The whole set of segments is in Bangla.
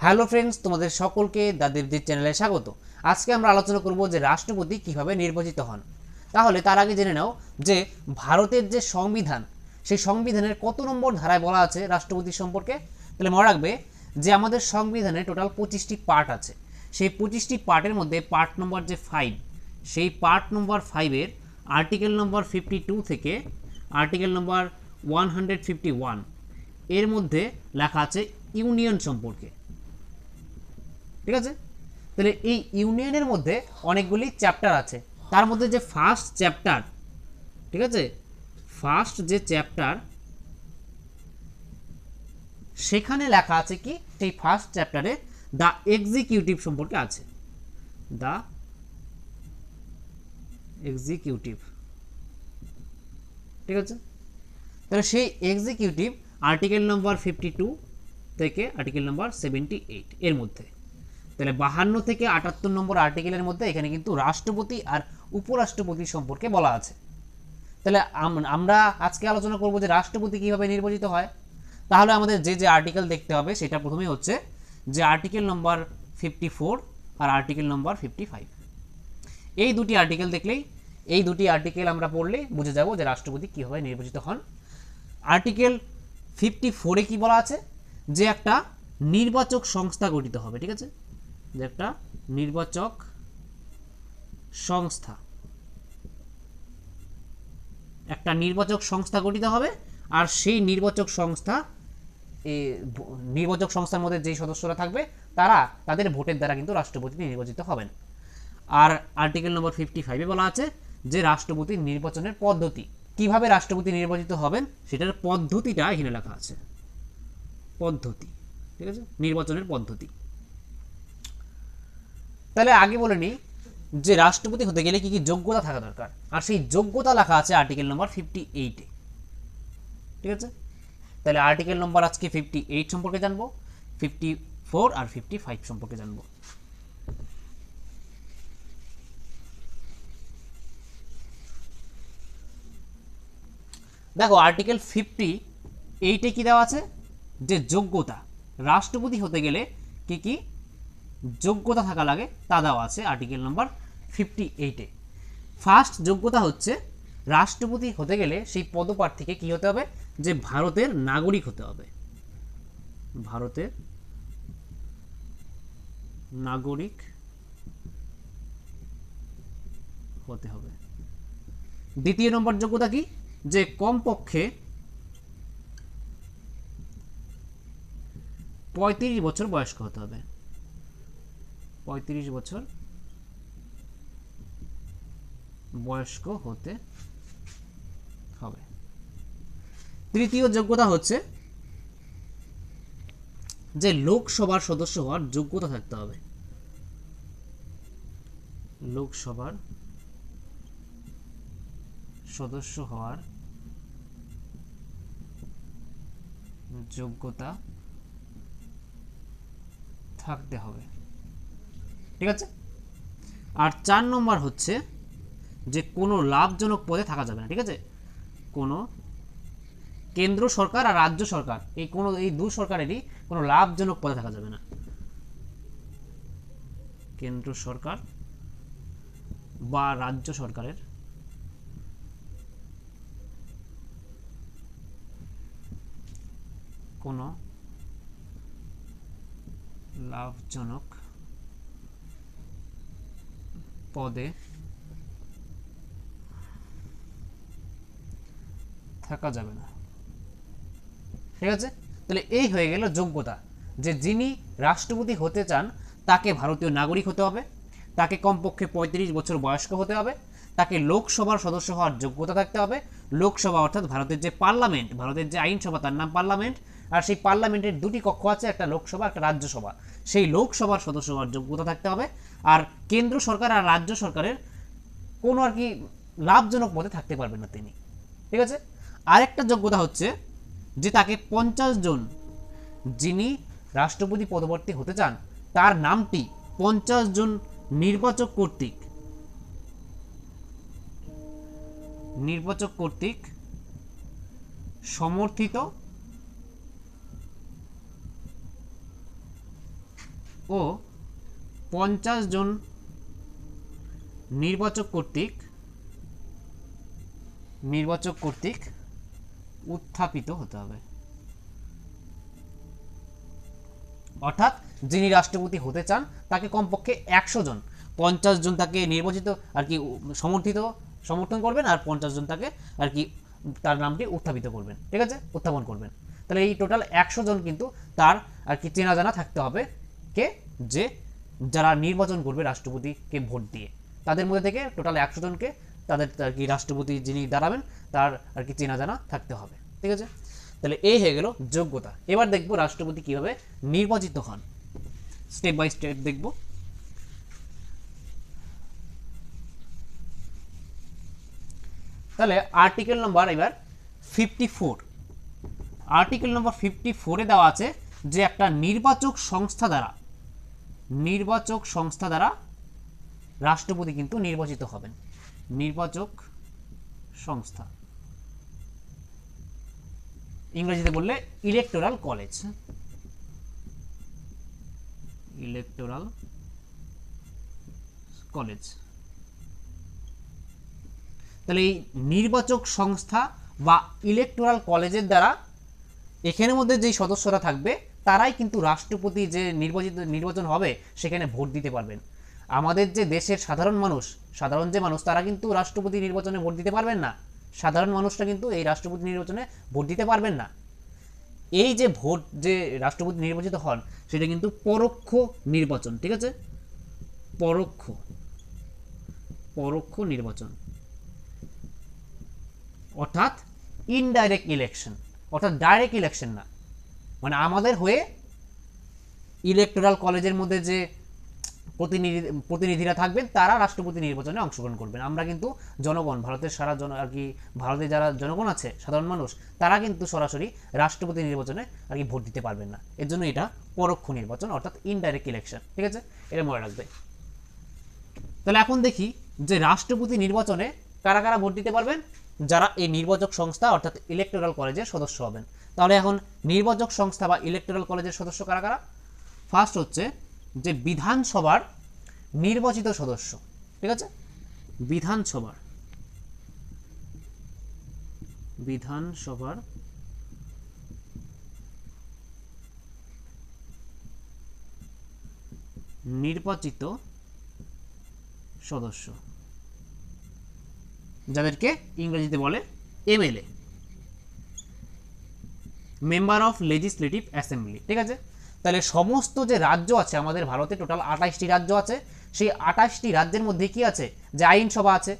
হ্যালো ফ্রেন্ডস, তোমাদের সকলকে দাদেবদের চ্যানেলে স্বাগত। আজকে আমরা আলোচনা করব যে রাষ্ট্রপতি কিভাবে নির্বাচিত হন। তাহলে তার আগে জেনে নাও যে ভারতের যে সংবিধান, সেই সংবিধানের কত নম্বর ধারায় বলা আছে রাষ্ট্রপতি সম্পর্কে। তাহলে মনে রাখবে যে আমাদের সংবিধানে টোটাল 25টি পার্ট আছে। সেই 25টি পার্টের মধ্যে পার্ট নম্বর যে 5, সেই পার্ট নম্বর 5-এর আর্টিকেল নম্বর 52 থেকে আর্টিকেল নম্বর 151 এর মধ্যে লেখা আছে ইউনিয়ন সম্পর্কে। ঠিক আছে, তাহলে এই ইউনিয়নের মধ্যে অনেকগুলি চ্যাপ্টার আছে। তার মধ্যে যে ফার্স্ট চ্যাপ্টার, ঠিক আছে, ফার্স্ট যে চ্যাপ্টার সেখানে লেখা আছে কি, সেই ফার্স্ট চ্যাপ্টারে দ্য এক্সিকিউটিভ সম্পর্কে আছে। দ্য এক্সিকিউটিভ, ঠিক আছে। তাহলে সেই এক্সিকিউটিভ আর্টিকেল নম্বর 52 থেকে আর্টিকেল নম্বর 78 এর মধ্যে। তাহলে 52 থেকে 78 নম্বর আর্টিকেলের মধ্যে এখানে কিন্তু রাষ্ট্রপতি আর উপরাষ্ট্রপতি সম্পর্কে বলা আছে। তাহলে আমরা আজকে আলোচনা করব যে রাষ্ট্রপতি কিভাবে নির্বাচিত হয়। তাহলে আমাদের যে যে আর্টিকেল দেখতে হবে সেটা প্রথমে হচ্ছে যে আর্টিকেল নম্বর 54 আর আর্টিকেল নম্বর 55। এই দুটি আর্টিকেল দেখলেই, এই দুটি আর্টিকেল আমরা পড়লে বুঝে যাব যে রাষ্ট্রপতি কিভাবে নির্বাচিত হন। আর্টিকেল 54-এ কি বলা আছে, যে একটা নির্বাচক সংস্থা গঠিত হবে। ঠিক আছে, যে একটা নির্বাচক সংস্থা, একটা নির্বাচক সংস্থা গঠিত হবে। আর সেই নির্বাচক সংস্থার মধ্যে যেই সদস্যরা থাকবে তারা তাদের ভোটের দ্বারা কিন্তু রাষ্ট্রপতি নির্বাচিত হবেন। আর আর্টিকেল নম্বর 55-এ বলা আছে যে রাষ্ট্রপতির নির্বাচনের পদ্ধতি, কিভাবে রাষ্ট্রপতি নির্বাচিত হবেন সেটার পদ্ধতিটা এখানে লেখা আছে। পদ্ধতি, ঠিক আছে, নির্বাচনের পদ্ধতি। তাহলে আগে বলে নিই যে রাষ্ট্রপতি হতে গেলে কি কি যোগ্যতা থাকা দরকার, আর সেই যোগ্যতা লেখা আছে আর্টিকেল নম্বর 58-এ। ঠিক আছে, তাহলে আর্টিকেল নম্বর আজকে 58 সম্পর্কে জানবো, 54 আর 55 সম্পর্কে জানবো। দেখো আর্টিকেল 58-এ কি দেওয়া আছে, যে যোগ্যতা, রাষ্ট্রপতি হতে গেলে কি কি যোগ্যতা থাকা লাগে তা দেওয়া আছে আর্টিকেল নম্বর 58-এ। ফার্স্ট যোগ্যতা হচ্ছে রাষ্ট্রপতি হতে গেলে সেই পদপ্রার্থীকে কি হতে হবে, যে ভারতের নাগরিক হতে হবে। ভারতের নাগরিক হতে হবে। দ্বিতীয় নম্বর যোগ্যতা কি, যে কমপক্ষে 35 বছর বয়স্ক হতে হবে। 35 বছর বয়স্ক হতে হবে। তৃতীয় যোগ্যতা হচ্ছে যে লোকসভার সদস্য হওয়ার যোগ্যতা থাকতে হবে। লোকসভার সদস্য হওয়ার যোগ্যতা থাকতে হবে। ঠিক আছে, আর 4 নম্বর হচ্ছে যে কোনো লাভজনক পদে থাকা যাবে না। ঠিক আছে, কোনো কেন্দ্র সরকার আর রাজ্য সরকার, এই দু সরকারেরই কোনো লাভজনক পদে থাকা যাবে না। কেন্দ্র সরকার বা রাজ্য সরকারের কোনো লাভজনক পদে থাকা যাবে না। ঠিক আছে, তাহলে এই হয়ে গেল যোগ্যতা, যে যিনি রাষ্ট্রপতি হতে চান তাকে ভারতীয় নাগরিক হতে হবে, তাকে কমপক্ষে 35 বছর বয়স্ক হতে হবে, তাকে লোকসভার সদস্য হওয়ার যোগ্যতা থাকতে হবে। লোকসভা অর্থাৎ ভারতের যে পার্লামেন্ট, ভারতের যে আইনসভা তার নাম পার্লামেন্ট। আর সেই পার্লামেন্টের দুটি কক্ষ আছে, একটা লোকসভা একটা রাজ্যসভা। সেই লোকসভার সদস্য হওয়ার যোগ্যতা থাকতে হবে। আর কেন্দ্র সরকার আর রাজ্য সরকারের কোনো আর কি লাভজনক পদে থাকতে পারবেন না তিনি। ঠিক আছে, আরেকটা যোগ্যতা হচ্ছে যে তাকে 50 জন, যিনি রাষ্ট্রপতি পদবর্তী হতে চান তার নামটি 50 জন নির্বাচক কর্তৃক সমর্থিত ও 50 জন নির্বাচক কর্তৃক উত্থাপিত হতে হবে। অর্থাৎ যিনি রাষ্ট্রপতি হতে চান তাকে কমপক্ষে 100 জন, 50 জন তাকে নির্বাচিত আর কি সমর্থন করবেন, আর 50 জন তাকে আর কি তার নামটি উত্থাপিত করবেন, ঠিক আছে, উত্থাপন করবেন। তাহলে এই টোটাল 100 জন কিন্তু তার আর কি চেনা জানা থাকতে হবে, কে যে যারা নির্বাচন করবে রাষ্ট্রপতিকে ভোট দিয়ে, তাদের মধ্যে থেকে টোটাল 100 জনকে তাদের আর কি রাষ্ট্রপতি যিনি দাঁড়াবেন তার আর কি চেনা জানা থাকতে হবে, ঠিক আছে। তাহলে এই হয়ে গেল যোগ্যতা। এবার দেখব রাষ্ট্রপতি কিভাবে নির্বাচিত হন, স্টেপ বাই স্টেপ দেখব। তাহলে আর্টিকেল নম্বর এবার 54, আর্টিকেল নম্বর 54-এ দেওয়া আছে যে একটা নির্বাচক সংস্থা দ্বারা রাষ্ট্রপতি কিন্তু নির্বাচিত হবেন। নির্বাচক সংস্থা, ইংরেজিতে বললে ইলেকটোরাল কলেজ, তাহলে এই নির্বাচক সংস্থা বা ইলেকটোরাল কলেজের দ্বারা এখানের মধ্যে যেই সদস্যরা থাকবে তারাই কিন্তু রাষ্ট্রপতি যে নির্বাচন হবে সেখানে ভোট দিতে পারবেন। আমাদের যে দেশের সাধারণ যে মানুষ তারা কিন্তু রাষ্ট্রপতি নির্বাচনে ভোট দিতে পারবেন না, সাধারণ মানুষরা কিন্তু এই রাষ্ট্রপতি নির্বাচনে ভোট দিতে পারবেন না। এই যে ভোট যে রাষ্ট্রপতি নির্বাচিত হন সেটা কিন্তু পরোক্ষ নির্বাচন, ঠিক আছে, পরোক্ষ নির্বাচন, অর্থাৎ ইনডাইরেক্ট ইলেকশন, অর্থাৎ ডাইরেক্ট ইলেকশন না। মানে আমাদের হয়ে ইলেকটোরাল কলেজের মধ্যে যে প্রতিনিধিরা থাকবেন তারা রাষ্ট্রপতি নির্বাচনে অংশগ্রহণ করবেন। আমরা কিন্তু জনগণ, ভারতের আর কি ভারতের যারা জনগণ আছে, সাধারণ মানুষ, তারা কিন্তু সরাসরি রাষ্ট্রপতি নির্বাচনে আর কি ভোট দিতে পারবেন না। এর জন্য এটা পরোক্ষ নির্বাচন, অর্থাৎ ইনডাইরেক্ট ইলেকশন, ঠিক আছে, এটা মনে রাখবে। তাহলে এখন দেখি যে রাষ্ট্রপতি নির্বাচনে কারা কারা ভোট দিতে পারবেন, যারা এই নির্বাচক সংস্থা অর্থাৎ ইলেকটোরাল কলেজের সদস্য হবেন। তাহলে এখন নির্বাচক সংস্থা বা ইলেকটোরাল কলেজের সদস্য কারা কারা? ফার্স্ট হচ্ছে যে বিধানসভার নির্বাচিত সদস্য, ঠিক আছে, বিধানসভার নির্বাচিত সদস্য, যাদেরকে ইংরেজিতে বলে MLA, member of legislative assembly, ঠিক আছে। তাহলে সমস্ত যে রাজ্য আছে আমাদের ভারতে, টোটাল 28টি রাজ্য আছে, সেই 28টি রাজ্যের মধ্যে কি আছে, যে আইনসভা আছে,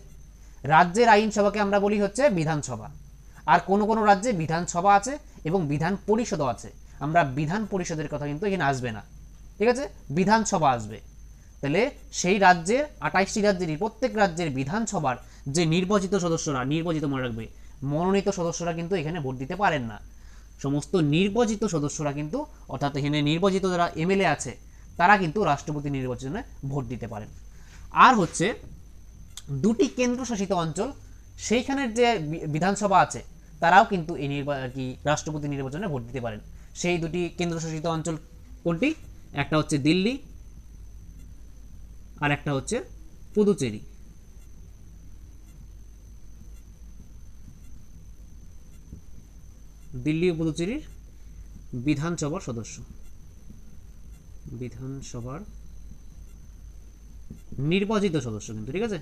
রাজ্যের আইনসভাকে আমরা বলি হচ্ছে বিধানসভা। আর কোনো কোনো রাজ্যে বিধানসভা আছে এবং বিধান পরিষদও আছে, আমরা বিধান পরিষদের কথা কিন্তু এখানে আসবে না, ঠিক আছে, বিধানসভা আসবে। তাহলে সেই রাজ্যের 28টি রাজ্যেরই প্রত্যেক রাজ্যের বিধানসভার যে নির্বাচিত সদস্যরা, নির্বাচিত মনে রাখবে, মনোনীত সদস্যরা কিন্তু এখানে ভোট দিতে পারেন না। সমস্ত নির্বাচিত সদস্যরা কিন্তু, অর্থাৎ এখানে নির্বাচিত যারা এমএলএ আছে তারা কিন্তু রাষ্ট্রপতি নির্বাচনে ভোট দিতে পারেন। আর হচ্ছে দুটি কেন্দ্রশাসিত অঞ্চল, সেইখানের যে বিধানসভা আছে তারাও কিন্তু এই রাষ্ট্রপতি নির্বাচনে ভোট দিতে পারেন। সেই দুটি কেন্দ্রশাসিত অঞ্চল কোনটি? একটা হচ্ছে দিল্লি আর একটা হচ্ছে পুদুচেরি। দিল্লি ও পুদুচেরির বিধানসভার সদস্য, বিধানসভার নির্বাচিত সদস্য কিন্তু, ঠিক আছে,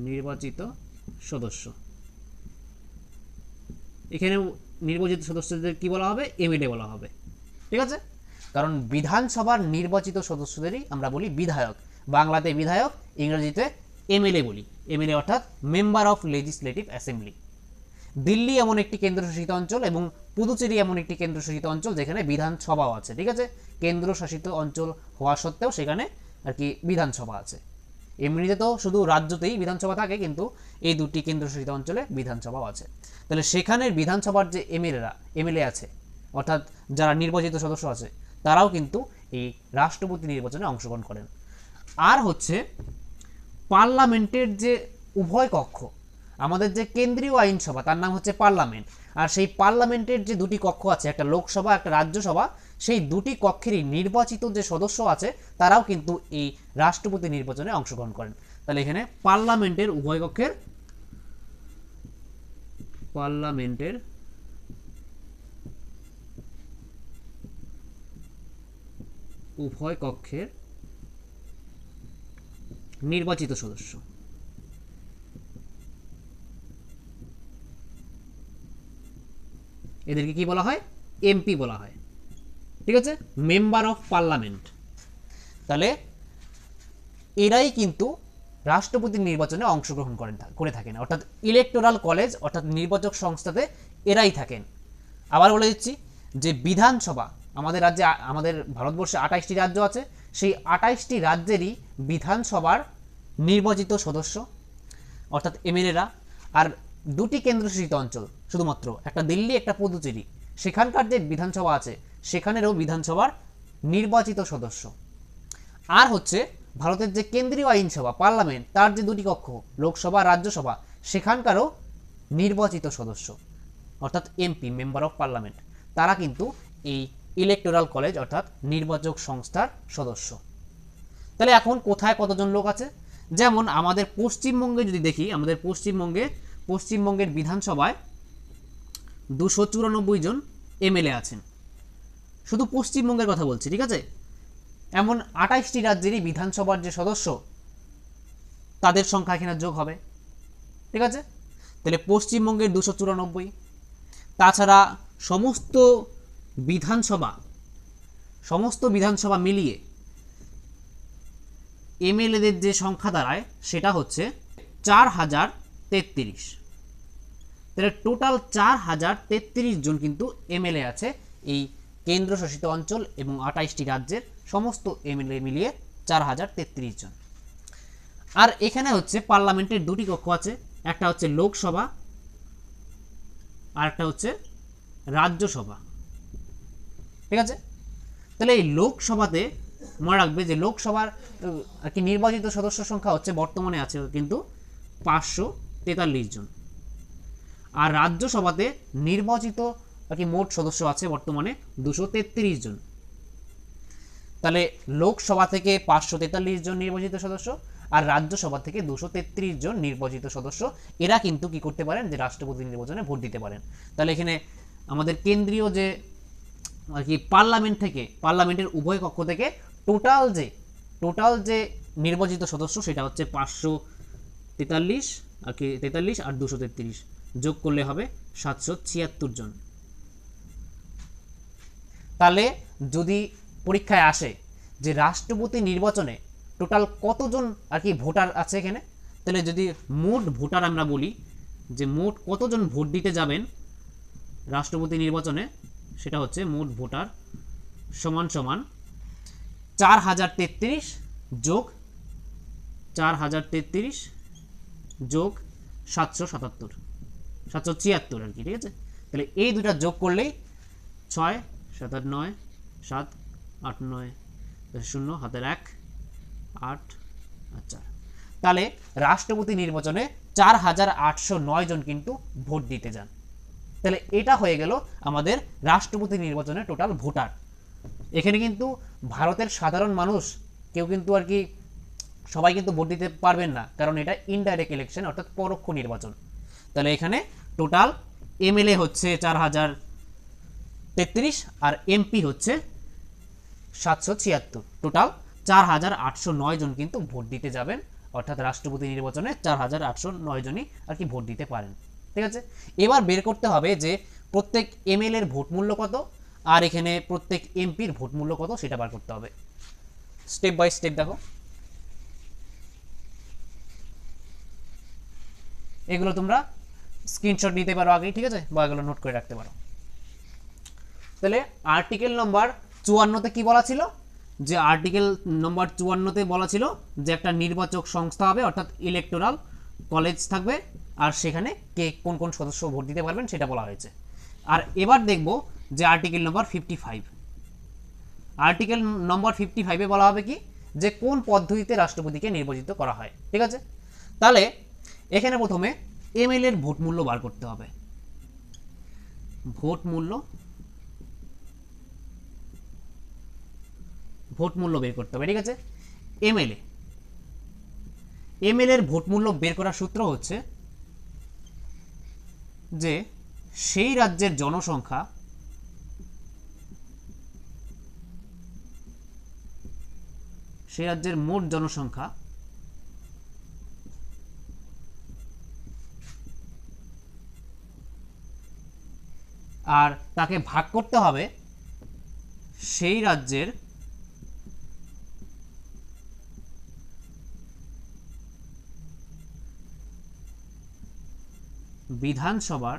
নির্বাচিত সদস্য। এখানে নির্বাচিত সদস্যদের কি বলা হবে? এমএলএ বলা হবে, ঠিক আছে, কারণ বিধানসভার নির্বাচিত সদস্যদেরই আমরা বলি বিধায়ক, বাংলাতে বিধায়ক, ইংরেজিতে এমএলএ বলি, এমএলএ অর্থাৎ member of legislative assembly. Delhi এমন একটি কেন্দ্রশাসিত অঞ্চল এবং পুদুচেরি এমন একটি কেন্দ্রশাসিত অঞ্চল যেখানে বিধানসভাও আছে, ঠিক আছে, কেন্দ্রশাসিত অঞ্চল হওয়া সত্ত্বেও সেখানে আর কি বিধানসভা আছে। এমনিতে তো শুধু রাজ্যতেই বিধানসভা থাকে, কিন্তু এই দুটি কেন্দ্রশাসিত অঞ্চলে বিধানসভাও আছে। তাহলে সেখানের বিধানসভার যে এমএলএ আছে, অর্থাৎ যারা নির্বাচিত সদস্য আছে, তারাও কিন্তু এই রাষ্ট্রপতি নির্বাচনে অংশগ্রহণ করেন। আর হচ্ছে পার্লামেন্টের যে উভয় কক্ষ, আমাদের যে কেন্দ্রীয় আইনসভা তার নাম হচ্ছে পার্লামেন্ট, আর সেই পার্লামেন্টের যে দুটি কক্ষ আছে, একটা লোকসভা একটা রাজ্যসভা, সেই দুটি কক্ষেরই নির্বাচিত যে সদস্য আছে তারাও কিন্তু এই রাষ্ট্রপতি নির্বাচনে অংশগ্রহণ করেন। তাহলে এখানে পার্লামেন্টের উভয় কক্ষের নির্বাচিত সদস্য, এদেরকে কি বলা হয়? এমপি বলা হয়। ঠিক আছে, মেম্বার অফ পার্লামেন্ট। তাহলে এরাই কিন্তু রাষ্ট্রপতি নির্বাচনে অংশগ্রহণ করে থাকেন, অর্থাৎ ইলেকটোরাল কলেজ অর্থাৎ নির্বাচক সংস্থাতে এরাই থাকেন। আবার বলে দিচ্ছি যে বিধানসভা, আমাদের রাজ্যে, আমাদের ভারতবর্ষে 28টি রাজ্য আছে, সেই 28টি রাজ্যেরই বিধানসভার নির্বাচিত সদস্য অর্থাৎ এমএলএরা, আর দুটি কেন্দ্রশাসিত অঞ্চল শুধুমাত্র, একটা দিল্লি একটা পুদুচেরি, সেখানকার যে বিধানসভা আছে সেখানেরও বিধানসভার নির্বাচিত সদস্য। আর হচ্ছে ভারতের যে কেন্দ্রীয় আইনসভা পার্লামেন্ট, তার যে দুটি কক্ষ লোকসভা রাজ্যসভা, সেখানকারও নির্বাচিত সদস্য অর্থাৎ এমপি, মেম্বার অফ পার্লামেন্ট, তারা কিন্তু এই ইলেকটোরাল কলেজ অর্থাৎ নির্বাচক সংস্থার সদস্য। তাহলে এখন কোথায় কতজন লোক আছে? যেমন আমাদের পশ্চিমবঙ্গে যদি দেখি, আমাদের পশ্চিমবঙ্গের বিধানসভায় 294 জন এমএলএ আছেন, শুধু পশ্চিমবঙ্গের কথা বলছি। ঠিক আছে, এমন 28টি রাজ্যেরই বিধানসভার যে সদস্য তাদের সংখ্যা এখানে যোগ হবে। ঠিক আছে, তাহলে পশ্চিমবঙ্গের 294, তাছাড়া সমস্ত বিধানসভা মিলিয়ে এমএলএদের যে সংখ্যা দাঁড়ায় সেটা হচ্ছে 4033। তাহলে টোটাল 4033 জন কিন্তু এমএলএ আছে এই কেন্দ্রশাসিত অঞ্চল এবং 28টি রাজ্যের সমস্ত এমএলএ মিলিয়ে 4033 জন। আর এখানে হচ্ছে পার্লামেন্টের দুটি কক্ষ আছে, একটা হচ্ছে লোকসভা আর একটা হচ্ছে রাজ্যসভা। ঠিক আছে, তাহলে এই লোকসভাতে মনে রাখবে যে লোকসভার আর কি নির্বাচিত সদস্য সংখ্যা হচ্ছে বর্তমানে আছে কিন্তু 543 জন, আর রাজ্যসভাতে নির্বাচিত আর কি মোট সদস্য আছে বর্তমানে 233 জন। তাহলে লোকসভা থেকে 543 জন নির্বাচিত সদস্য আর রাজ্যসভা থেকে 233 জন নির্বাচিত সদস্য, এরা কিন্তু কি করতে পারেন, যে রাষ্ট্রপতি নির্বাচনে ভোট দিতে পারেন। তাহলে এখানে আমাদের কেন্দ্রীয় যে আর কি পার্লামেন্টের উভয় কক্ষ থেকে টোটাল যে নির্বাচিত সদস্য সেটা হচ্ছে 543 আর কি 43 আর 233 যোগ করলে হবে 776 জন। তাহলে যদি পরীক্ষায় আসে যে রাষ্ট্রপতি নির্বাচনে টোটাল কতজন আর কি ভোটার আছে এখানে, তাহলে যদি মোট ভোটার আমরা বলি যে মোট কতজন ভোট দিতে যাবেন রাষ্ট্রপতি নির্বাচনে, সেটা হচ্ছে মোট ভোটার সমান 4033 যোগ 777 আর কি। ঠিক আছে, তাহলে এই দুটা যোগ করলেই 6 7 8 9 7 8 9 0 হাতের 1 8 আর 4, তাহলে রাষ্ট্রপতি নির্বাচনে 4809 জন কিন্তু ভোট দিতে যান। তাহলে এটা হয়ে গেল আমাদের রাষ্ট্রপতি নির্বাচনে টোটাল ভোটার। এখানে কিন্তু ভারতের সাধারণ মানুষ কেউ কিন্তু আর কি সবাই কিন্তু ভোট দিতে পারবেন না, কারণ এটা ইনডাইরেক্ট ইলেকশন অর্থাৎ পরোক্ষ নির্বাচন। তাহলে এখানে টোটাল এমএলএ হচ্ছে 4033 আর এমপি হচ্ছে 776, টোটাল 4809 জন কিন্তু ভোট দিতে যাবেন, অর্থাৎ রাষ্ট্রপতি নির্বাচনে 4809 জনই আর কি ভোট দিতে পারেন। ঠিক আছে, এবার বের করতে হবে যে প্রত্যেক এমএলএর ভোট মূল্য কত আর এখানে প্রত্যেক এমপির ভোট মূল্য কত, সেটা বার করতে হবে। স্টেপ বাই স্টেপ দেখো, এগুলো তোমরা স্ক্রিনশট নিতে পারো আগেই। ঠিক আছে, বা এগুলো নোট করে রাখতে পারো। তাহলে আর্টিকেল নম্বর 54-তে কি বলা ছিল, যে আর্টিকেল নম্বর 54-তে বলা ছিল যে একটা নির্বাচক সংস্থা হবে অর্থাৎ ইলেকটোরাল কলেজ থাকবে, আর সেখানে কে কোন কোন সদস্য ভোট দিতে পারবেন সেটা বলা হয়েছে। আর এবার দেখব যে আর্টিকেল নম্বর 55, আর্টিকেল নম্বর 55-এ বলা হবে কি, যে কোন পদ্ধতিতে রাষ্ট্রপতিকে নির্বাচিত করা হয়। ঠিক আছে, তাহলে এখানে প্রথমে এমএলএ এর ভোট মূল্য বার করতে হবে। ভোট মূল্য ভোট মূল্য বের করতে হবে, ঠিক আছে। এমএলএ এর ভোট মূল্য বের করার সূত্র হচ্ছে যে সেই রাজ্যের জনসংখ্যা সেই রাজ্যের মোট জনসংখ্যা আর তাকে ভাগ করতে হবে সেই রাজ্যের বিধানসভার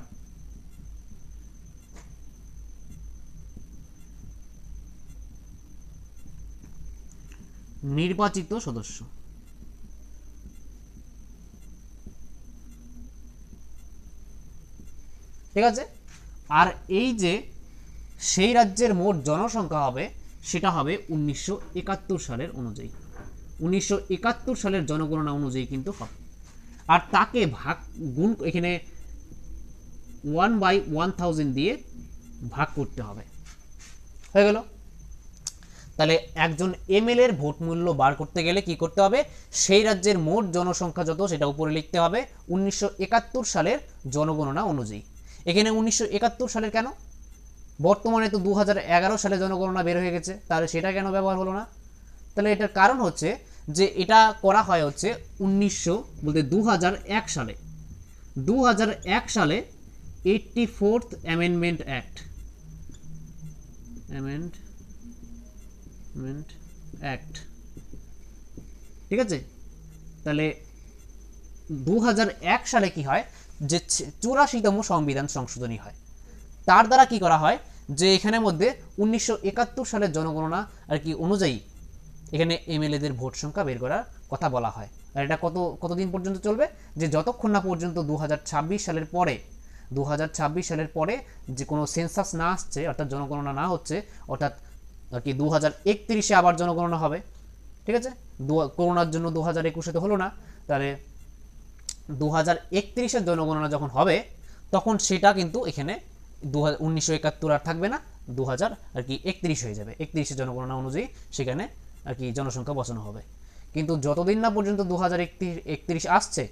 নির্বাচিত সদস্য। ঠিক আছে। আর এই যে সেই রাজ্যের মোট জনসংখ্যা হবে সেটা হবে 1971 সালের অনুযায়ী, 1971 সালের জনগণনা অনুযায়ী কিন্তু হবে। আর তাকে ভাগ গুণ এখানে 1/1000 দিয়ে ভাগ করতে হবে, হয়ে গেল। তাহলে একজন এমএলএ এর ভোট মূল্য বার করতে গেলে কি করতে হবে, সেই রাজ্যের মোট জনসংখ্যা যত সেটা উপরে লিখতে হবে 1971 সালের জনগণনা অনুযায়ী। এখানে 1971 সালের কেন, বর্তমানে তো 2011 সালে জনগণনা বের হয়ে গেছে, তাহলে সেটা কেন ব্যবহার হলো না? তাহলে এটার কারণ হচ্ছে যে এটা করা হয় হচ্ছে 2001 সালে 84th অ্যামেন্ডমেন্ট অ্যাক্ট, ঠিক আছে। তাহলে 2001 সালে কি হয়, যে 84তম সংবিধান সংশোধনী হয়। তার দ্বারা কি করা হয় যে এখানের মধ্যে 1971 সালের জনগণনা আর কি অনুযায়ী এখানে এমএলএদের ভোট সংখ্যা বের করার কথা বলা হয়। আর এটা কতদিন পর্যন্ত চলবে, যে যতক্ষণ না পর্যন্ত 2026 সালের পরে যে কোনো সেন্সাস না আসছে, অর্থাৎ জনগণনা না হচ্ছে, অর্থাৎ আর কি 2031-এ আবার জনগণনা হবে, ঠিক আছে। করোনার জন্য 2021-এ তো হলো না, তাহলে 2031-এর জনগণনা যখন হবে তখন সেটা কিন্তু এখানে 1971 আর থাকবে না, 2031 হয়ে যাবে। 31-এর জনগণনা অনুযায়ী সেখানে আর কি জনসংখ্যা বসানো হবে। কিন্তু যতদিন না পর্যন্ত 2031 আসছে,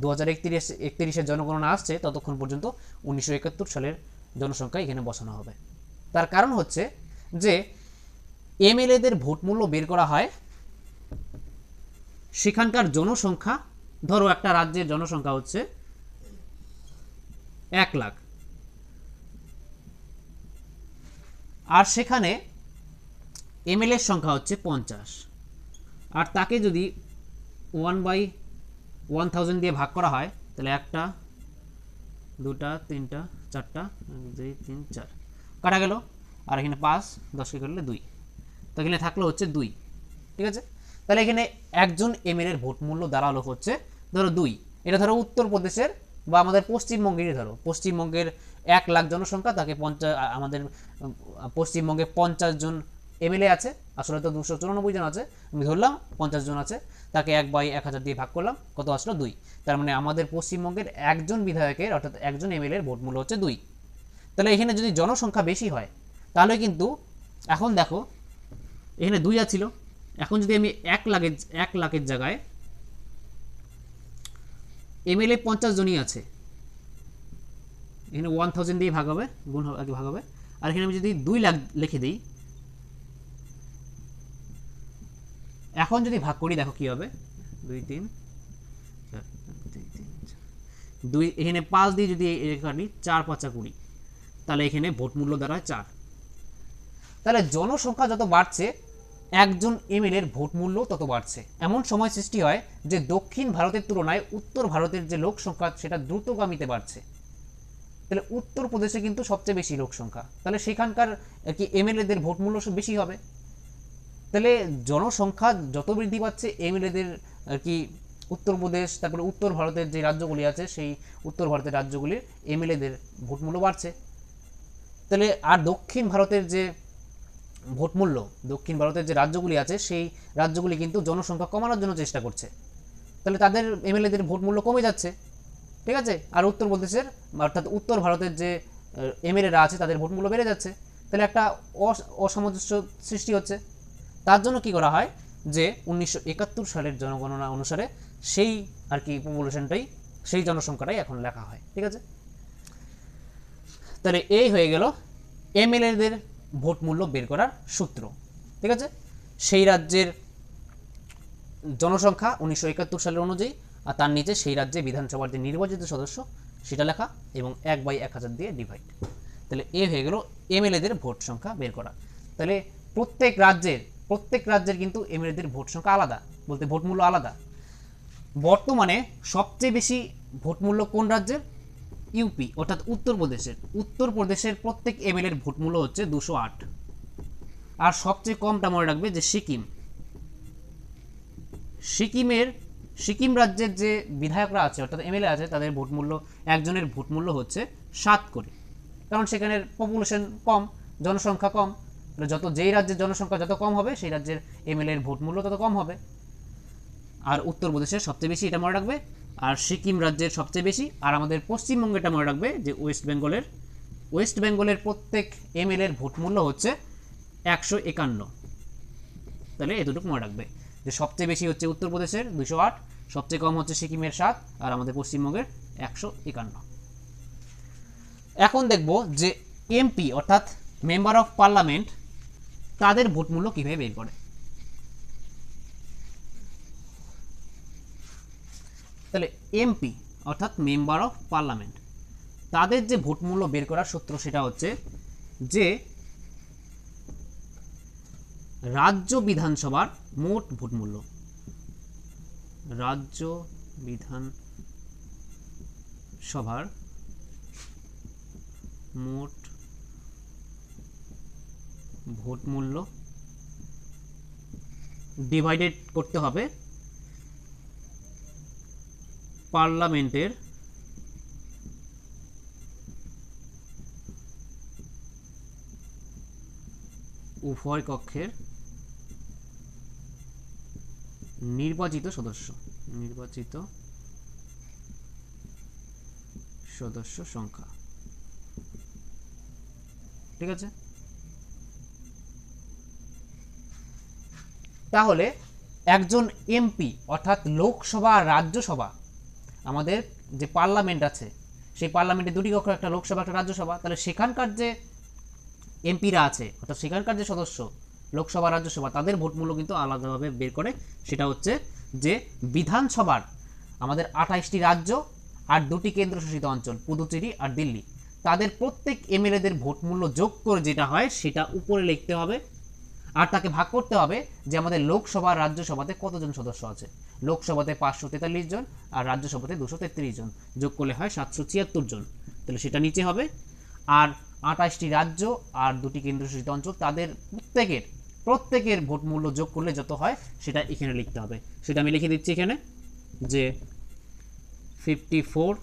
2031-এর জনগণনা আসছে, ততক্ষণ পর্যন্ত 1971 সালের জনসংখ্যা এখানে বসানো হবে। তার কারণ হচ্ছে যে এমএলএদের ভোট মূল্য বের করা হয় সেখানকার জনসংখ্যা, ধরো একটা রাজ্যের জনসংখ্যা হচ্ছে 1 লাখ, আর সেখানে এমএলএর সংখ্যা হচ্ছে 50, আর তাকে যদি 1/1000 দিয়ে ভাগ করা হয় তাহলে 1টা 2টা 3টা 4টা 1 2 3 4 কাটা গেল, আর এখানে 5 10কে করলে 2, তো এখানে থাকলো হচ্ছে 2, ঠিক আছে। তাহলে এখানে একজন এমএলএ এর ভোট মূল্য দাঁড়ালো হচ্ছে ধরো 2। এটা ধরো উত্তরপ্রদেশের বা আমাদের পশ্চিমবঙ্গেরই ধরো, পশ্চিমবঙ্গের 1 লাখ জনসংখ্যা, তাকে 50, আমাদের পশ্চিমবঙ্গে 50 জন এমএলএ আছে, আসলে তো 294 জন আছে, আমি ধরলাম 50 জন আছে, তাকে 1/1000 দিয়ে ভাগ করলাম, কত আসলো 2। তার মানে আমাদের পশ্চিমবঙ্গের একজন বিধায়কের অর্থাৎ একজন এমএলএ এর ভোট মূল্য হচ্ছে 2। তাহলে এখানে যদি জনসংখ্যা বেশি হয় তাহলে কিন্তু এখন দেখো এখানে 2 ছিল, এখন যদি আমি 1 লাখের জায়গায় এমএলএ 50 জনই আছে, এখানে 1000 দিয়ে ভাগ হবে, গুণ হবে, ভাগ হবে। আর এখানে আমি যদি 2 লাখ লিখে দিই, এখন যদি ভাগ করি দেখো কি হবে, 2 3 4 2 3 2, এখানে 5 দিয়ে যদি এখানে 4 5 20, তাহলে এখানে ভোট মূল্য দাঁড়ায় 4। তাহলে জনসংখ্যা যত বাড়ছে একজন এমএলএ এর ভোট মূল্য তত বাড়ছে। এমন সময় সৃষ্টি হয় যে দক্ষিণ ভারতের তুলনায় উত্তর ভারতের যে লোক সংখ্যা সেটা দ্রুতগামীতে বাড়ছে। তাহলে উত্তরপ্রদেশে কিন্তু সবচেয়ে বেশি লোক সংখ্যা, তাহলে সেখানকার কি এমএলএদের ভোট মূল্য বেশি হবে। তাহলে জনসংখ্যা যত বৃদ্ধি পাচ্ছে এমএলএদের আর কি উত্তরপ্রদেশ, তারপরে উত্তর ভারতের যে রাজ্যগুলি আছে সেই উত্তর ভারতের রাজ্যগুলির এমএলএদের ভোট মূল্য বাড়ছে। তাহলে আর দক্ষিণ ভারতের যে ভোট মূল্য, দক্ষিণ ভারতের যে রাজ্যগুলি আছে সেই রাজ্যগুলি কিন্তু জনসংখ্যা কমানোর জন্য চেষ্টা করছে, তাহলে তাদের এমএলএদের ভোট মূল্য কমে যাচ্ছে, ঠিক আছে। আর উত্তরপ্রদেশের অর্থাৎ উত্তর ভারতের যে এমএলএরা আছে তাদের ভোট মূল্য বেড়ে যাচ্ছে, তাহলে একটা অসামঞ্জস্য সৃষ্টি হচ্ছে। তার জন্য কি করা হয় যে 1971 সালের জনগণনা অনুসারে সেই আর কি পপুলেশনটাই, সেই জনসংখ্যাটাই এখন লেখা হয়। ঠিক আছে, তাহলে এই হয়ে গেল এমএলএদের ভোট মূল্য বের করার সূত্র। ঠিক আছে, সেই রাজ্যের জনসংখ্যা 1971 সালের অনুযায়ী, আর তার নিচে সেই রাজ্যে বিধানসভার যে নির্বাচিত সদস্য সেটা লেখা এবং 1/1000 দিয়ে ডিভাইড। তাহলে এ হয়ে গেল এমএলএদের ভোট সংখ্যা বের করা। তাহলে প্রত্যেক রাজ্যের কিন্তু এমএলএদের ভোট সংখ্যা আলাদা, বলতে ভোট মূল্য আলাদা। বর্তমানে সবচেয়ে বেশি ভোট মূল্য কোন রাজ্যের? ইউপি, অর্থাৎ উত্তরপ্রদেশের প্রত্যেক এমএলএর ভোট মূল্য হচ্ছে 208। আর সবচেয়ে কমটা মনে রাখবে যে সিকিম রাজ্যের যে বিধায়করা আছে অর্থাৎ এমএলএ আছে তাদের ভোট মূল্য, একজনের ভোট মূল্য হচ্ছে 7 করে, কারণ সেখানের পপুলেশন কম, জনসংখ্যা কম। যেই রাজ্যের জনসংখ্যা যত কম হবে সেই রাজ্যের এমএলএ এর ভোট মূল্য তত কম হবে। আর উত্তরপ্রদেশের সবচেয়ে বেশি, এটা মনে রাখবে। আর সিকিম রাজ্যের সবচেয়ে বেশি। আর আমাদের পশ্চিমবঙ্গে এটা মনে রাখবে যে ওয়েস্ট বেঙ্গলের প্রত্যেক এমএলএ এর ভোট মূল্য হচ্ছে 151। তাহলে এতটুকু মনে রাখবে যে সবচেয়ে বেশি হচ্ছে উত্তরপ্রদেশের 208, সবচেয়ে কম হচ্ছে সিকিমের 7, আর আমাদের পশ্চিমবঙ্গের 151। এখন দেখব যে এমপি অর্থাৎ মেম্বার অফ পার্লামেন্ট তাদের ভোট মূল্য কিভাবে বের করে। তাহলে এমপি অর্থাৎ মেম্বার অফ পার্লামেন্ট তাদের যে ভোট মূল্য বের করার সূত্র সেটা হচ্ছে যে রাজ্য বিধানসভার মোট ভোট মূল্য, রাজ্য বিধানসভার মোট ভোট মূল্য ডিভাইডেড করতে হবে পার্লামেন্টের উভয় কক্ষের নির্বাচিত সদস্য সংখ্যা। ঠিক আছে, তাহলে একজন এমপি অর্থাৎ লোকসভা আর রাজ্যসভা, আমাদের যে পার্লামেন্ট আছে সেই পার্লামেন্টে দুটি কক্ষ, একটা লোকসভা একটা রাজ্যসভা। তাহলে সেখানকার যে এমপিরা আছে অর্থাৎ সেখানকার যে সদস্য লোকসভা রাজ্যসভা তাদের ভোট মূল্য কিন্তু আলাদাভাবে বের করে। সেটা হচ্ছে যে বিধানসভার আমাদের 28টি রাজ্য আর 2টি কেন্দ্রশাসিত অঞ্চল পুদুচেরি আর দিল্লি, তাদের প্রত্যেক এমএলএদের ভোট মূল্য যোগ করে যেটা হয় সেটা উপরে লিখতে হবে, আর তাকে ভাগ করতে হবে যে আমাদের লোকসভা রাজ্যসভাতে কতজন সদস্য আছে। লোকসভাতে 543 জন আর রাজ্যসভাতে 233 জন, যোগ করলে হয় 776 জন। তাহলে সেটা নিচে হবে। আর 28টি রাজ্য আর 2টি কেন্দ্রশাসিত অঞ্চল তাদের প্রত্যেকের ভোট মূল্য যোগ করলে যত হয় সেটা এখানে লিখতে হবে। সেটা আমি লিখে দিচ্ছি এখানে যে 54।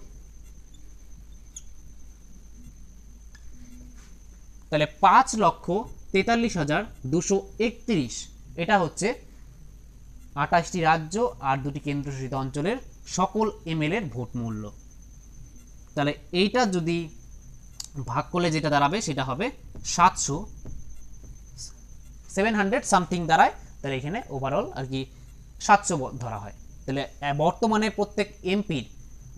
তাহলে 5,43,231 এটা হচ্ছে 28টি রাজ্য আর 2টি কেন্দ্রশাসিত অঞ্চলের সকল এমএলএর ভোট মূল্য। তাহলে এইটা যদি ভাগ করলে যেটা দাঁড়াবে সেটা হবে 700 সামথিং দাঁড়ায়। তাহলে এখানে ওভারঅল আর কি 700 ধরা হয়। তাহলে বর্তমানে প্রত্যেক এমপির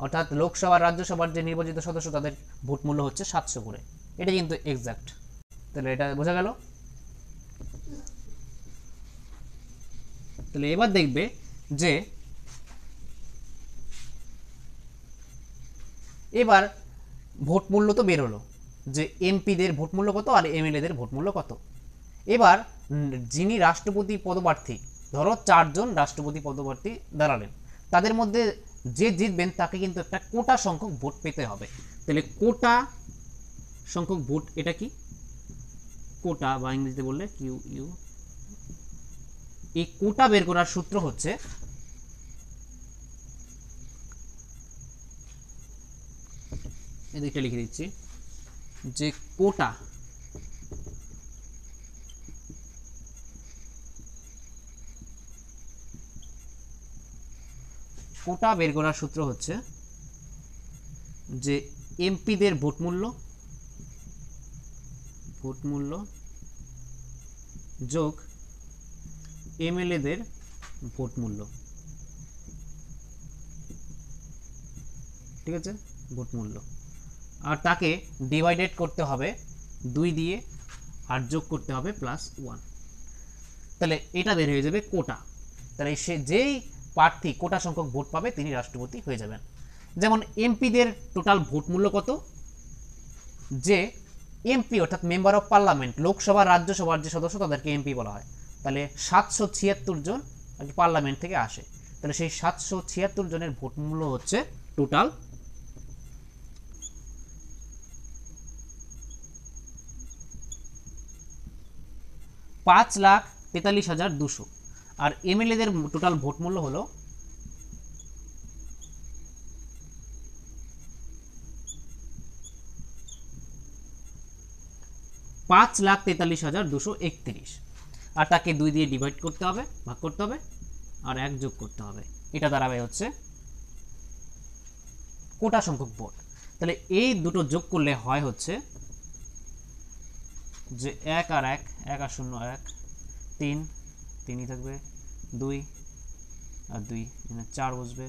অর্থাৎ লোকসভা রাজ্যসভার যে নির্বাচিত সদস্য তাদের ভোট মূল্য হচ্ছে 700 করে। এটা কিন্তু এক্সাক্ট। তাহলে এটা বোঝা গেল। তাহলে এবার দেখবে যে এবার ভোট মূল্য তো বের হলো যে এমপিদের ভোট মূল্য কত আর এমএলএদের ভোট মূল্য কত। এবার যিনি রাষ্ট্রপতি পদপ্রার্থী, ধরো 4 জন রাষ্ট্রপতি পদপ্রার্থী দাঁড়ালেন, তাদের মধ্যে যে জিতবেন তাকে কিন্তু একটা কোটা সংখ্যক ভোট পেতে হবে। তাহলে কোটা সংখ্যক ভোট, এটা কি কোটা বা ইংরেজিতে বললে কিউ, এই কোটা বের করার সূত্র হচ্ছে এদিকটা লিখে দিচ্ছি যে কোটা বের করার সূত্র হচ্ছে যে এমপিদের ভোট মূল্য যোগ এমএলএদের ভোট মূল্য, ঠিক আছে, ভোট মূল্য, আর তাকে ডিভাইডেড করতে হবে 2 দিয়ে, আর যোগ করতে হবে +1, তাহলে এটা বের হয়ে যাবে কোটা। তাহলে সে যেই প্রার্থী কোটা সংখ্যক ভোট পাবে তিনি রাষ্ট্রপতি হয়ে যাবেন। যেমন এমপিদের টোটাল ভোট মূল্য কত, যে এমপি অর্থাৎ মেম্বার অফ পার্লামেন্ট, লোকসভা রাজ্যসভার যে সদস্য তাদেরকে এমপি বলা হয়, তাহলে 776 জন আর কি পার্লামেন্ট থেকে আসে, তাহলে সেই 776 জনের ভোট মূল্য হচ্ছে টোটাল 5,43,200, আর এমএলএদের টোটাল ভোট মূল্য হলো 5,43,231, আর তাকে 2 দিয়ে ডিভাইড করতে হবে, ভাগ করতে হবে, আর 1 যোগ করতে হবে, এটা দাঁড়াবে হচ্ছে কোটা সংখ্যক ভোট। তাহলে এই দুটো যোগ করলে হয় হচ্ছে যে 1 আর 1, 1 আর 0 1, 3, 3ই থাকবে, 2 আর 2 এখানে 4 বসবে,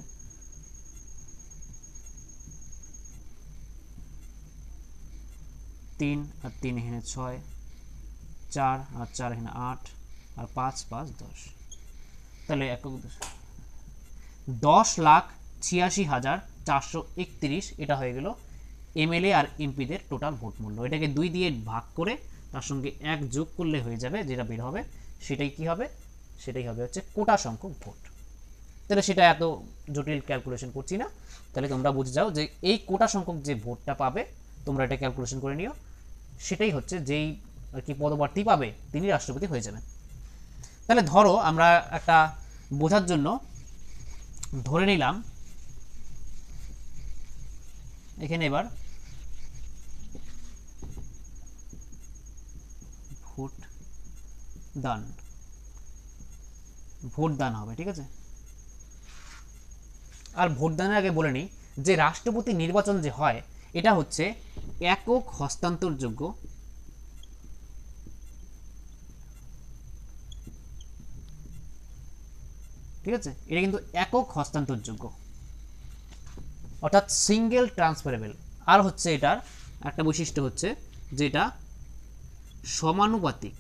3 আর 3 এখানে 6, 4 আর 4 এখানে 8, আর 5 5 10, তাহলে 10,86,431, এটা হয়ে গেল এমএলএ আর এমপিদের টোটাল ভোট মূল্য। এটাকে 2 দিয়ে ভাগ করে তার সঙ্গে 1 যোগ করলে হয়ে যাবে, যেটা বের হবে সেটাই কি হবে, সেটাই হবে হচ্ছে কোটা সংখ্যক ভোট। তাহলে সেটা এত জটিল ক্যালকুলেশন করছি না, তাহলে তোমরা বুঝে যাও যে এই কোটা সংখ্যক যে ভোটটা পাবে তোমরা এটা ক্যালকুলেশন করে নিও, সেটাই হচ্ছে যেই আর কি পদপ্রার্থী পাবে তিনি রাষ্ট্রপতি হয়ে যাবেন। তাহলে ধরো আমরা একটা বোঝার জন্য ধরে নিলাম এখানে এবার ভোট দান হবে, ঠিক আছে। আর ভোটদানের আগে বলে নিই যে রাষ্ট্রপতি নির্বাচন যে হয় এটা হচ্ছে একক হস্তান্তরযোগ্য, ঠিক আছে, এটা কিন্তু একক হস্তান্তরযোগ্য অর্থাৎ সিঙ্গেল ট্রান্সফারেবল। আর হচ্ছে এটার একটা বৈশিষ্ট্য হচ্ছে যেটা সমানুপাতিক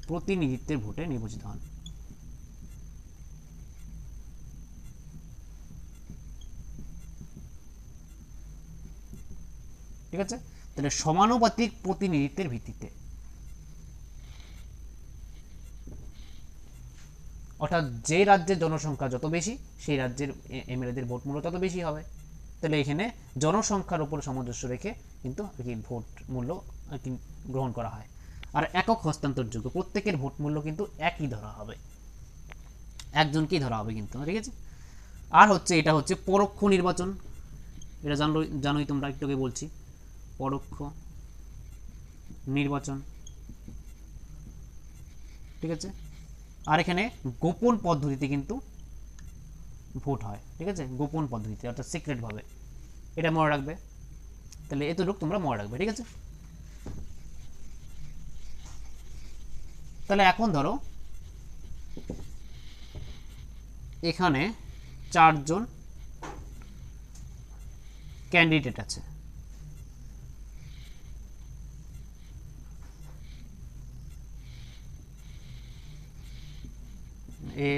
প্রতিনিধিত্বের ভোটে নির্বাচিত হন, ঠিক আছে। তাহলে সমানুপাতিক প্রতিনিধিত্বের ভিত্তিতে, অর্থাৎ যে রাজ্যের জনসংখ্যা যত বেশি সেই রাজ্যের এমএলএদের ভোট মূল্য তত বেশি হবে। তাহলে এখানে জনসংখ্যার উপর সামঞ্জস্য রেখে কিন্তু আর কি ভোট মূল্য আর কি গ্রহণ করা হয়। আর একক হস্তান্তরযোগ্য, প্রত্যেকের ভোট মূল্য কিন্তু একই ধরা হবে, একজনকেই ধরা হবে কিন্তু, ঠিক আছে। আর হচ্ছে এটা হচ্ছে পরোক্ষ নির্বাচন, এটা জানোই তোমরা, একটু আগে বলছি পরোক্ষ নির্বাচন, ঠিক আছে। আর এখানে গোপন পদ্ধতিতে কিন্তু ভোট হয়, ঠিক আছে, গোপন পদ্ধতিতে অর্থাৎ সিক্রেট ভাবে, এটা মনে রাখবে। তাহলে এতটুকু তোমরা মনে রাখবে, ঠিক আছে। তাহলে এখন ধরো এখানে 4 জন ক্যান্ডিডেট আছে, এ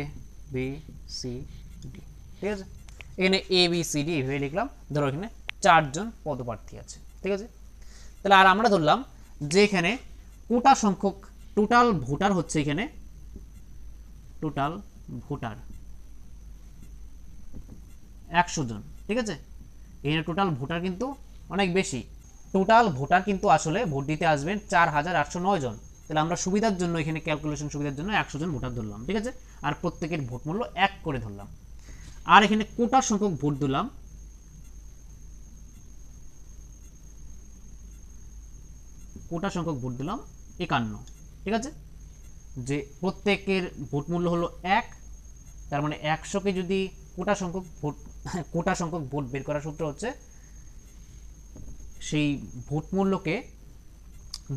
বি সি ডি, ঠিক আছে। এখানে এ বি সি ডি এভাবে লিখলাম, ধরো এখানে 4 জন পদপ্রার্থী আছে, ঠিক আছে। তাহলে আর আমরা ধরলাম যে এখানে কোটা সংখ্যক টোটাল ভোটার হচ্ছে, এখানে টোটাল ভোটার 100 জন, ঠিক আছে। এখানে টোটাল ভোটার কিন্তু অনেক বেশি, টোটাল ভোটার কিন্তু আসলে ভোট দিতে আসবেন 4,809 জন। তাহলে আমরা সুবিধার জন্য এখানে ক্যালকুলেশন সুবিধার জন্য 100 জন ভোটার ধরলাম, ঠিক আছে। আর প্রত্যেকের ভোট মূল্য 1 করে ধরলাম। আর এখানে কোটা সংখ্যক ভোট দিলাম, কোটা সংখ্যক ভোট দিলাম 51, ঠিক আছে। যে প্রত্যেকের ভোট মূল্য হলো 1, তার মানে 100কে যদি কোটা সংখ্যক ভোট বের করার সূত্র হচ্ছে সেই ভোট মূল্যকে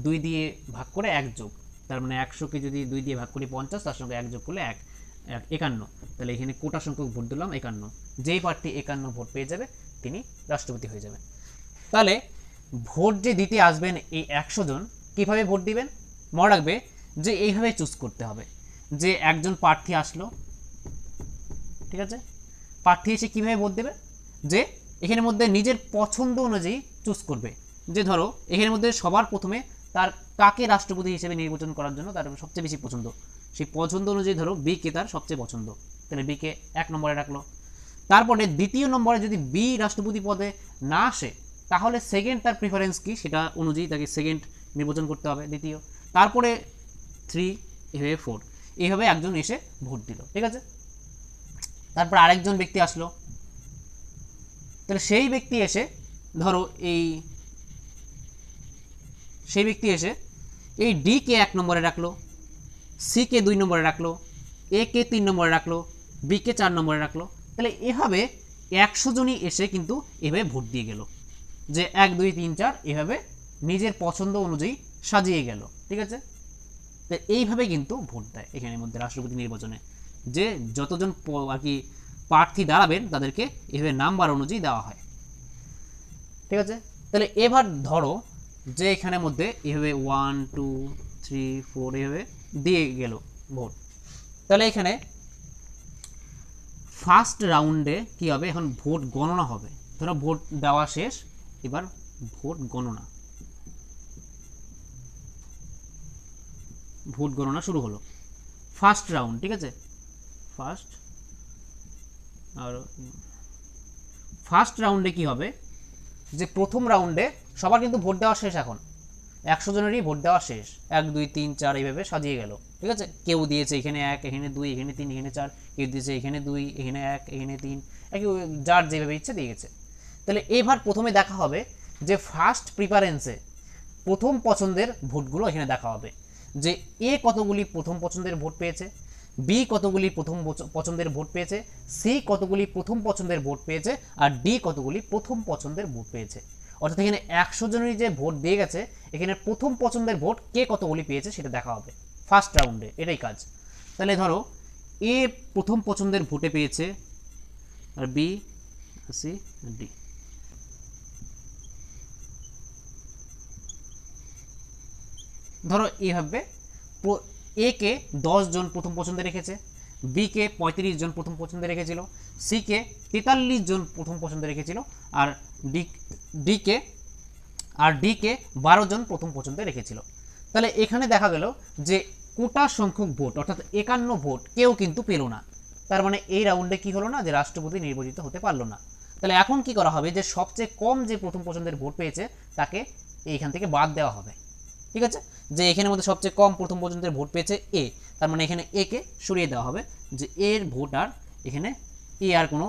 2 দিয়ে ভাগ করে 1 যোগ, তার মানে 100কে যদি 2 দিয়ে ভাগ করি 50, তার সঙ্গে 1 যোগ করলে 51। তাহলে এখানে কোটা সংখ্যক ভোট দিলাম 51। যেই প্রার্থী 51 ভোট পেয়ে যাবে তিনি রাষ্ট্রপতি হয়ে যাবেন। তাহলে ভোট যে দিতে আসবেন এই 100 জন কীভাবে ভোট দিবেন মনে রাখবে যে এইভাবে চুজ করতে হবে যে একজন প্রার্থী আসলো, ঠিক আছে, প্রার্থী এসে কীভাবে ভোট দেবে যে এখানের মধ্যে নিজের পছন্দ অনুযায়ী চুজ করবে। যে ধরো এখানের মধ্যে সবার প্রথমে তার কাকে রাষ্ট্রপতি হিসেবে নির্বাচন করার জন্য তার সবচেয়ে বেশি পছন্দ, সেই পছন্দ অনুযায়ী ধরো বিকে তার সবচেয়ে পছন্দ, তাহলে বিকে 1 নম্বরে রাখলো। তারপরে দ্বিতীয় নম্বরে যদি বি রাষ্ট্রপতি পদে না আসে তাহলে সেকেন্ড তার প্রিফারেন্স কি সেটা অনুযায়ী তাকে সেকেন্ড নির্বাচন করতে হবে দ্বিতীয়, তারপরে 3 এভাবে 4, এইভাবে একজন এসে ভোট দিল, ঠিক আছে। তারপর আরেকজন ব্যক্তি আসলো, তাহলে সেই ব্যক্তি এসে ধরো এই ডি কে 1 নম্বরে রাখলো, সি কে 2 নম্বরে রাখলো, এ কে 3 নম্বরে রাখলো, বি কে 4 নম্বরে রাখলো। তাহলে এভাবে 100 জনই এসে কিন্তু এভাবে ভোট দিয়ে গেল যে 1 2 3 4 এভাবে নিজের পছন্দ অনুযায়ী সাজিয়ে গেল, ঠিক আছে। তো এইভাবে কিন্তু ভোট দেয় এখানের মধ্যে রাষ্ট্রপতি নির্বাচনে, যে যতজন আর কি প্রার্থী দাঁড়াবেন তাদেরকে এভাবে নাম্বার অনুযায়ী দেওয়া হয়, ঠিক আছে। তাহলে এবার ধরো যে এখানের মধ্যে এভাবে 1 2 3 4 এভাবে দিয়ে গেল ভোট। তাহলে এখানে ফার্স্ট রাউন্ডে কি হবে, এখন ভোট গণনা হবে। ধরো ভোট দেওয়া শেষ, এবার ভোট গণনা শুরু হলো, ফার্স্ট রাউন্ড, ঠিক আছে। ফার্স্ট রাউন্ডে কি হবে যে প্রথম রাউন্ডে সবার কিন্তু ভোট দেওয়া শেষ, এখন 100 জনেরই ভোট দেওয়া শেষ, 1 2 3 4 এইভাবে সাজিয়ে গেল, ঠিক আছে। কেউ দিয়েছে এখানে 1 এখানে 2 এখানে 3 এখানে 4, কেউ দিয়েছে এখানে 2 এখানে 1 এখানে 3, যার যেভাবে ইচ্ছে দিয়ে গেছে। তাহলে এবার প্রথমে দেখা হবে যে ফার্স্ট প্রিফারেন্সে প্রথম পছন্দের ভোটগুলো এখানে দেখা হবে যে এ কতগুলি প্রথম পছন্দের ভোট পেয়েছে, বি কতগুলি প্রথম পছন্দের ভোট পেয়েছে, সি কতগুলি প্রথম পছন্দের ভোট পেয়েছে, আর ডি কতগুলি প্রথম পছন্দের ভোট পেয়েছে। অর্থাৎ এখানে 100 জনেরই যে ভোট দিয়ে গেছে এখানে প্রথম পছন্দের ভোট কে কতগুলি পেয়েছে সেটা দেখা হবে ফার্স্ট রাউন্ডে, এটাই কাজ। তাহলে ধরো এ প্রথম পছন্দের ভোটে পেয়েছে, আর বি সি ডি। ধরো এইভাবে এ কে 10 জন প্রথম পছন্দে রেখেছে, বি কে 35 জন প্রথম পছন্দে রেখেছিল, সি কে 43 জন প্রথম পছন্দে রেখেছিল, আর ডি কে 12 জন প্রথম পছন্দে রেখেছিল। তাহলে এখানে দেখা গেল যে কোটা সংখ্যক ভোট অর্থাৎ 51 ভোট কেউ কিন্তু পেল না, তার মানে এই রাউন্ডে কি হলো না যে রাষ্ট্রপতি নির্বাচিত হতে পারলো না। তাহলে এখন কি করা হবে যে সবচেয়ে কম যে প্রথম পছন্দের ভোট পেয়েছে তাকে এইখান থেকে বাদ দেওয়া হবে, ঠিক আছে। যে এখানের মধ্যে সবচেয়ে কম প্রথম পছন্দের ভোট পেয়েছে এ, তার মানে এখানে এ কে সরিয়ে দেওয়া হবে যে এর ভোট আর এখানে এ আর কোনো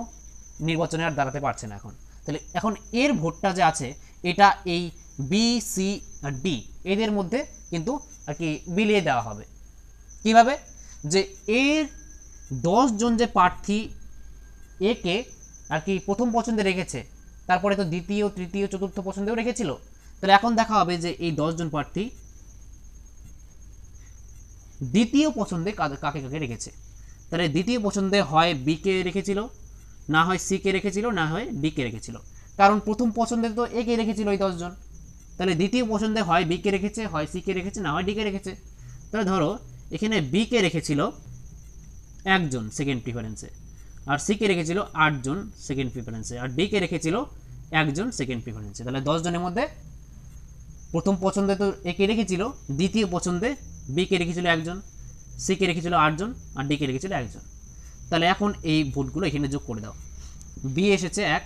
নির্বাচনে আর দাঁড়াতে পারছে না এখন। তাহলে এখন এর ভোটটা যে আছে এটা এই বি সি আর ডি এদের মধ্যে কিন্তু আর কি বিলিয়ে দেওয়া হবে। কিভাবে, যে এর 10 জন যে প্রার্থী একে আর কি প্রথম পছন্দে রেখেছে, তারপরে তো দ্বিতীয় তৃতীয় চতুর্থ পছন্দেও রেখেছিল, তাহলে এখন দেখা হবে যে এই 10 জন প্রার্থী দ্বিতীয় পছন্দে কাকে কাকে রেখেছে। তাহলে দ্বিতীয় পছন্দে হয় বি কে রেখেছিল, না হয় সি কে রেখেছিল, না হয় ডি কে রেখেছিল, কারণ প্রথম পছন্দে তো এ কে রেখেছিল এই 10 জন। তাহলে দ্বিতীয় পছন্দে হয় বি কে রেখেছে, হয় সি কে রেখেছে, না হয় ডি কে রেখেছে। তাহলে ধরো এখানে বি কে রেখেছিল 1 জন সেকেন্ড প্রিফারেন্সে, আর সি কে রেখেছিল 8 জন সেকেন্ড প্রিফারেন্সে, আর ডি কে রেখেছিল 1 জন সেকেন্ড প্রিফারেন্সে। তাহলে 10 জনের মধ্যে প্রথম পছন্দে তো এ কে রেখেছিল, দ্বিতীয় পছন্দে বি কে রেখেছিল 1 জন, সি কে রেখেছিল 8 জন, আর ডি কে রেখেছিল 1 জন। তাহলে এখন এই ভোটগুলো এখানে যোগ করে দাও। বি এসেছে 1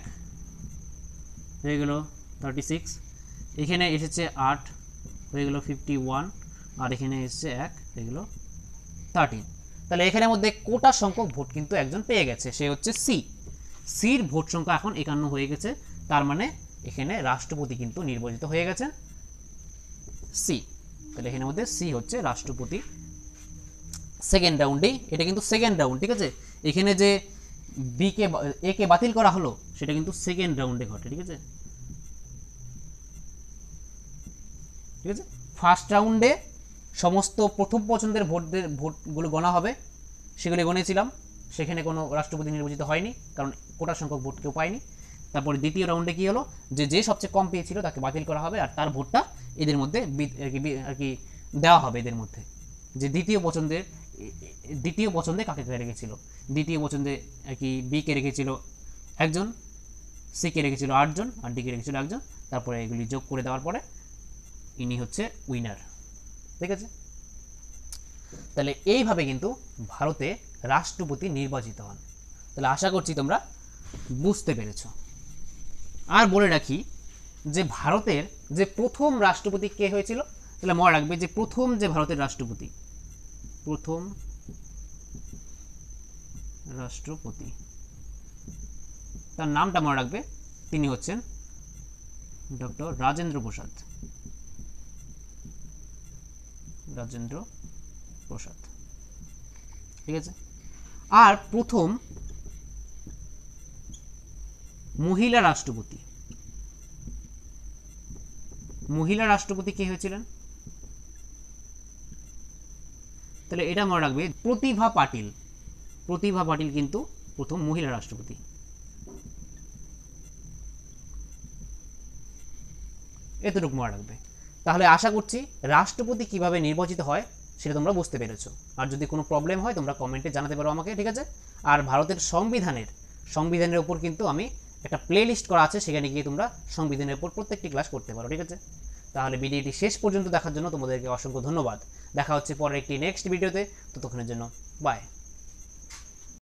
হয়ে গেল 36, এখানে এসেছে 8 হয়ে গেল 51, আর এখানে এসেছে 1 হয়ে গেল 13। তাহলে এখানের মধ্যে কোটা সংখ্যক ভোট কিন্তু একজন পেয়ে গেছে, সে হচ্ছে সি। সির ভোট সংখ্যা এখন 51 হয়ে গেছে, তার মানে এখানে রাষ্ট্রপতি কিন্তু নির্বাচিত হয়ে গেছে সি। তাহলে এখানের মধ্যে সি হচ্ছে রাষ্ট্রপতি সেকেন্ড রাউন্ডেই, এটা কিন্তু সেকেন্ড রাউন্ড, ঠিক আছে। এখানে যে বি কে এ কে বাতিল করা হলো সেটা কিন্তু সেকেন্ড রাউন্ডে ঘটে, ঠিক আছে, ঠিক আছে। ফার্স্ট রাউন্ডে সমস্ত প্রথম পছন্দের ভোটগুলো গণা হবে, সেগুলি গণেছিলাম, সেখানে কোনো রাষ্ট্রপতি নির্বাচিত হয়নি, কারণ কোটা সংখ্যক ভোট কেউ পায়নি। তারপরে দ্বিতীয় রাউন্ডে কী হলো, যে সবচেয়ে কম পেয়েছিল তাকে বাতিল করা হবে, আর তার ভোটটা এদের মধ্যে আর কি দেওয়া হবে, এদের মধ্যে যে দ্বিতীয় পছন্দে কাকে রেখেছিল, দ্বিতীয় পছন্দে আর কি বিকে রেখেছিল একজন, সিকে রেখেছিল 8 জন, আর ডিকে রেখেছিল 1 জন। তারপরে এগুলি যোগ করে দেওয়ার পরে ইনি হচ্ছে উইনার। ঠিক আছে, তাহলে এইভাবে কিন্তু ভারতে রাষ্ট্রপতি নির্বাচিত হন। তাহলে আশা করছি তোমরা বুঝতে পেরেছ। আর বলে রাখি যে ভারতের যে প্রথম রাষ্ট্রপতি কে হয়েছিল, তাহলে মনে রাখবে যে প্রথম যে ভারতের রাষ্ট্রপতি তার নামটা মনে রাখবে, তিনি হচ্ছেন ডক্টর রাজেন্দ্র প্রসাদ। ঠিক আছে, আর প্রথম মহিলা রাষ্ট্রপতি কে হয়েছিলেন, তাহলে এটা মনে রাখবে প্রতিভা পাটিল কিন্তু প্রথম মহিলা রাষ্ট্রপতি। এতটুকু মনে রাখবে। তাহলে আশা করছি রাষ্ট্রপতি কিভাবে নির্বাচিত হয় সেটা তোমরা বুঝতে পেরেছো। আর যদি কোনো প্রবলেম হয় তোমরা কমেন্টে জানাতে পারো আমাকে, ঠিক আছে। আর ভারতের সংবিধানের উপর কিন্তু আমি একটা প্লে লিস্ট করা আছে, সেখানে গিয়ে তোমরা সংবিধানের উপর প্রত্যেকটি ক্লাস করতে পারো, ঠিক আছে। তাহলে ভিডিওটি শেষ পর্যন্ত দেখার জন্য তোমাদেরকে অসংখ্য ধন্যবাদ। দেখা হচ্ছে পরের একটি নেক্সট ভিডিওতে, ততক্ষণের জন্য বাই।